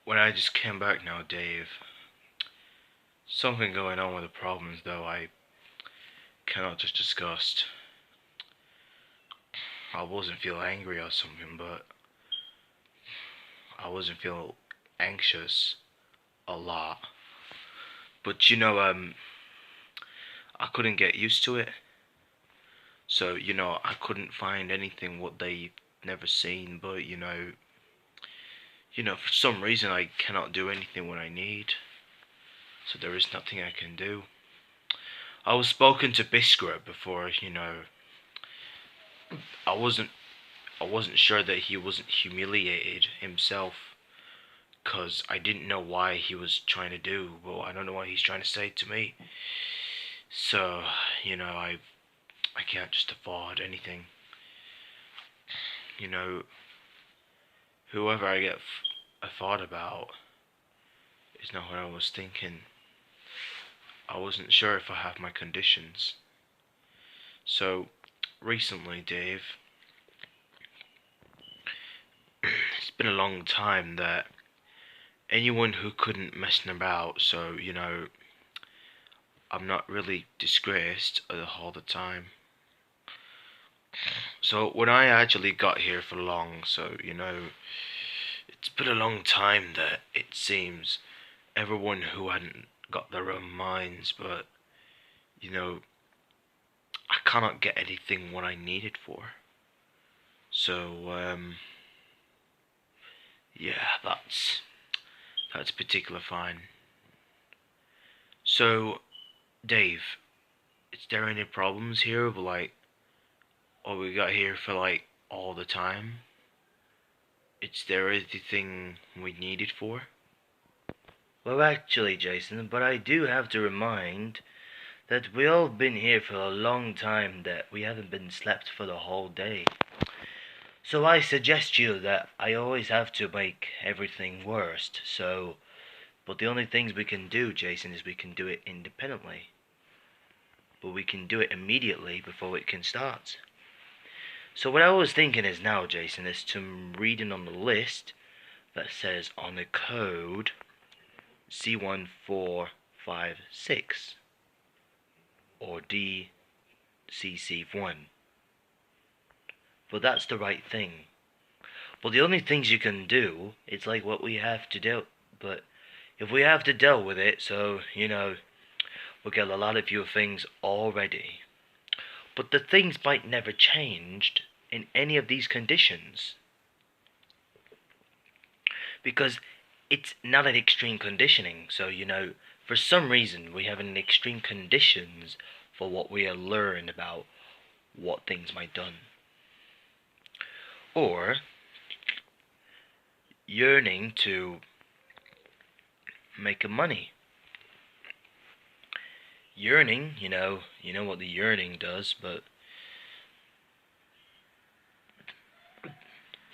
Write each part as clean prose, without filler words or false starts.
When I just came back now, Dave, something going on with the problems though I cannot just discuss. I wasn't feel angry or something, but I wasn't feel anxious a lot. But I couldn't get used to it. So, I couldn't find anything what they never seen, but for some reason I cannot do anything when I need. So there is nothing I can do. I was spoken to Biskra before, I wasn't I wasn't sure that he wasn't humiliated himself, cause I didn't know why he was trying to do. Well, I don't know what he's trying to say to me. So, I can't just afford anything. You know, whoever I get a thought about is not what I was thinking. I wasn't sure if I have my conditions. So, recently, Dave, it's been a long time that anyone who couldn't messing about, so, I'm not really disgraced all the time. So, when I actually got here for long, so, it's been a long time that it seems everyone who hadn't got their own minds, but, you know, I cannot get anything what I needed for. So, yeah, that's particular fine. So, Dave, is there any problems here with like what we got here for like all the time? Is there anything we need it for? Well, actually, Jason, but I do have to remind that we all been here for a long time, that we haven't been slept for the whole day. So I suggest you that I always have to make everything worst, but the only things we can do, Jason, is we can do it independently. But we can do it immediately before it can start. So what I was thinking is now, Jason, is to reading on the list that says on the code C1456 or DCC1. But that's the right thing. But the only things you can do, it's like what we have to do. But if we have to deal with it, so, we'll get a lot of few things already. But the things might never changed in any of these conditions. Because it's not an extreme conditioning. So, for some reason we have an extreme conditions for what we are learned about what things might done. Or yearning to make a money. Yearning, you know what the yearning does, but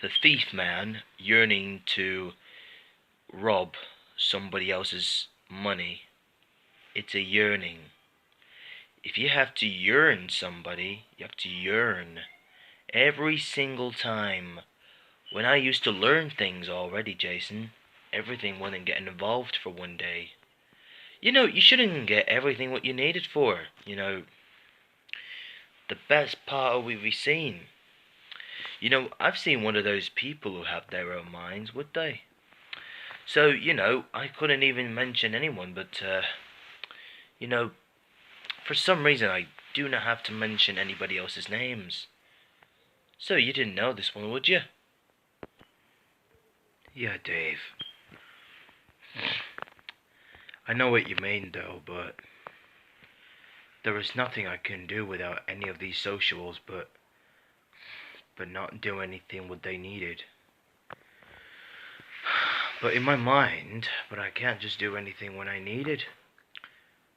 the thief man yearning to rob somebody else's money, it's a yearning. If you have to yearn somebody, you have to yearn every single time. When I used to learn things already, Jason, everything wasn't getting involved for one day. You shouldn't get everything what you need it for. The best part of we've seen. I've seen one of those people who have their own minds, would they? So, I couldn't even mention anyone, but, for some reason I do not have to mention anybody else's names. So you didn't know this one, would you? Yeah, Dave. I know what you mean though, but there is nothing I can do without any of these socials but not do anything what they needed. But in my mind, but I can't just do anything when I need it.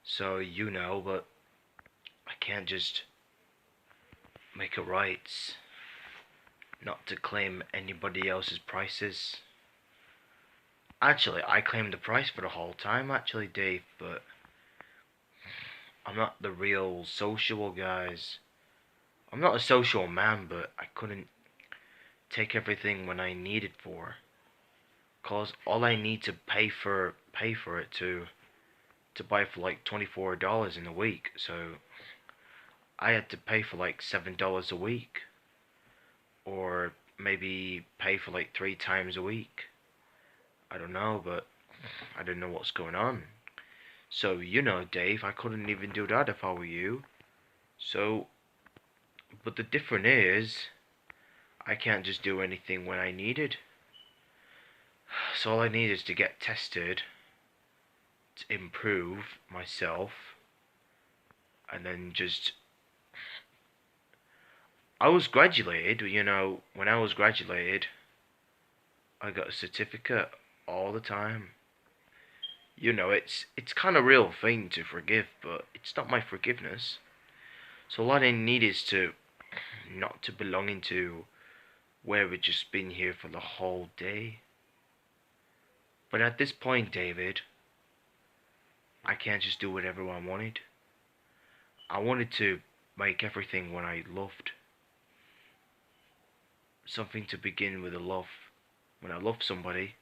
So but I can't just make a rights not to claim anybody else's prices. Actually, I claimed the price for the whole time, actually, Dave, but I'm not the real social guys. I'm not a social man, but I couldn't take everything when I needed for. Cause all I need to pay for it to buy for like $24 in a week. So I had to pay for like $7 a week, or maybe pay for like 3 times a week. I don't know, but I didn't know what's going on. So Dave, I couldn't even do that if I were you. So, but the difference is, I can't just do anything when I need it. So all I need is to get tested to improve myself, and then just I was graduated, when I was graduated, I got a certificate all the time. It's kind of real thing to forgive, but it's not my forgiveness. So all I need is to not to belong into where we've just been here for the whole day. But at this point, David, I can't just do whatever I wanted. I wanted to make everything what I loved. Something to begin with a love. When I love somebody,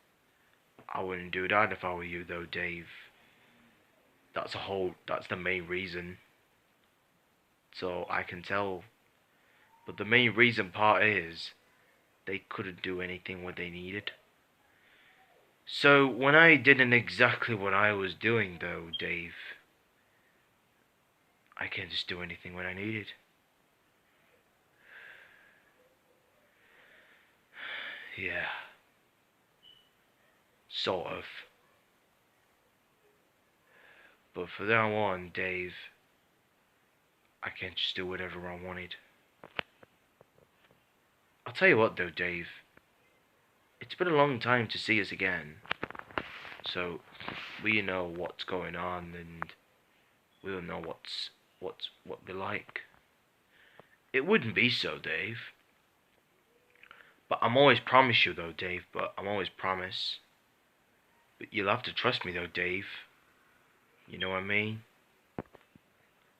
I wouldn't do that if I were you though, Dave. That's the main reason. So I can tell. But the main reason part is they couldn't do anything what they needed. So when I didn't exactly what I was doing though, Dave, I can't just do anything when I needed. Yeah. Sort of. But from now on, Dave, I can't just do whatever I wanted. I'll tell you what though, Dave. It's been a long time to see us again. So we know what's going on, and we'll know what we're like. It wouldn't be so, Dave. But I'm always promise you though, Dave, but I'm always promise. But you'll have to trust me though, Dave. You know what I mean?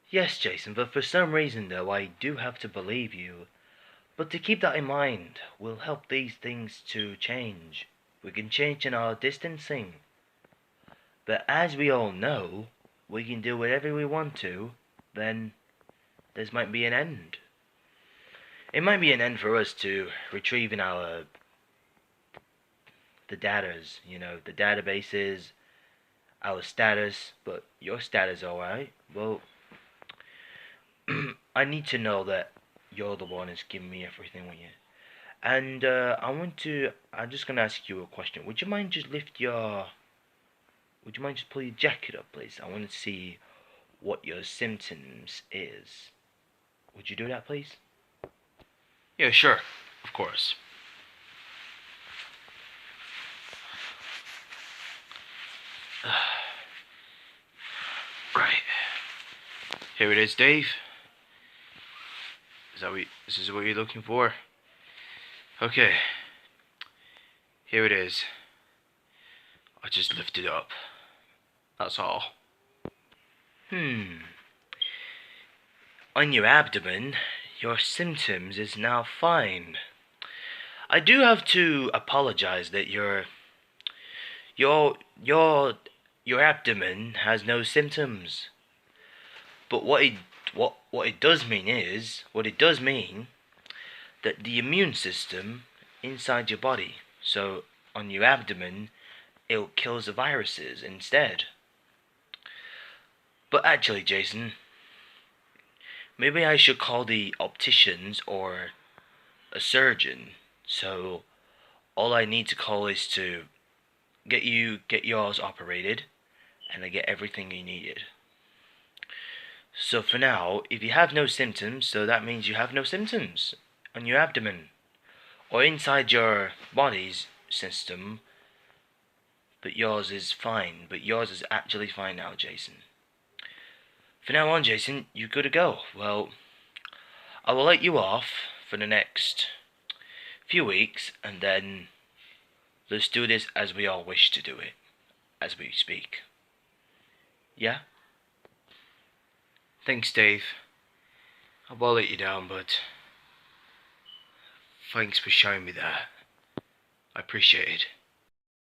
Yes, Jason, but for some reason though, I do have to believe you. But to keep that in mind will help these things to change. We can change in our distancing. But as we all know, we can do whatever we want to, then there might be an end. It might be an end for us to retrieving the datas, the databases, our status, but your status alright. Well, I need to know that you're the one who's giving me everything with you. And I'm just gonna ask you a question. Would you mind just pull your jacket up, please? I want to see what your symptoms is. Would you do that, please? Yeah, sure. Of course. Right. Here it is, Dave. This is what you're looking for? Okay. Here it is. I just lift it up. That's all. On your abdomen, your symptoms is now fine. I do have to apologize that your abdomen has no symptoms. But what it does mean that the immune system inside your body, so on your abdomen, it kills the viruses instead. But actually, Jason, maybe I should call the opticians or a surgeon. So all I need to call is to get yours operated, and I get everything you needed. So for now, if you have no symptoms, so that means you have no symptoms on your abdomen or inside your body's system. But yours is fine. But yours is actually fine now, Jason. For now on, Jason, you're good to go. Well, I will let you off for the next few weeks, and then let's do this as we all wish to do it, as we speak. Yeah? Thanks, Dave. I will let you down, but thanks for showing me that. I appreciate it.